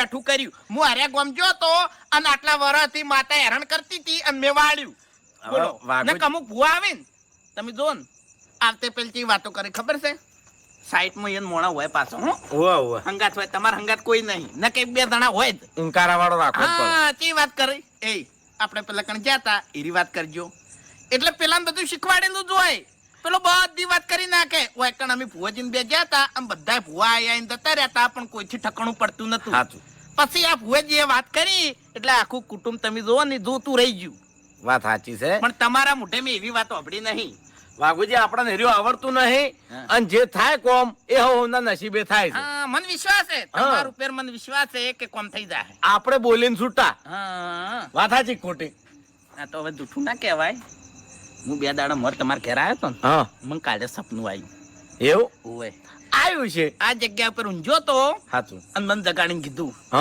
બેઠું કર્યું. હું હારે ગમજો તો અને આટલા વર્ષથી માતા હેરાન કરતી હતી અને મેં વાળ્યું. બોલો ને અમુક ભૂવા આવે ને તમે જો ને આવતે પેલી વાતો કરે ખબર છે સાઈડમાં એને મોણા હોય પાછો હંગાત હોય તમારા હંગાત કોઈ નહીં ને કઈ બે જણા હોય જ ઉંકારા વાળો રાખો હા તે વાત કરી એ આપણે પેલા કણ જતા એરી વાત કરજો એટલે પેલા બધું શીખવાડેલું જ હોય પેલો બધી વાત કરી નાખે હોય કણ અમે ભુવાજીને બે ગયા હતા આમ બધા ભુવા આયા જતા રહેતા પણ કોઈથી ઠકાણું પડતું નતું પછી આ ભુવાજીએ વાત કરી એટલે આખું કુટુંબ તમે જોવો ને જોતું રહી ગયું. વાત સાચી છે પણ તમારા મોઢે મેં એવી વાત સાંભળી નહીં. વાઘુજી આપણને હેર્યું આવડતું નહીં અને જે થાય કોમ એ હોના નસીબે થાય છે. હા મને વિશ્વાસ છે તમારા ઉપર મને વિશ્વાસ છે કે કોમ થઈ જાય. આપણે બોલીને છૂટા. હા વાત સાચી ખોટી? આ તો હવે જૂઠું ના કહેવાય. હું 2 દાડા મોર તમારા ઘેર આવ્યો તો ને મને કાલે સપનું આવ્યું. એવું ઓય આવ્યું છે? આ જગ્યા ઉપર ઊંઝો તો સાચું અને મને જગાડીને કીધું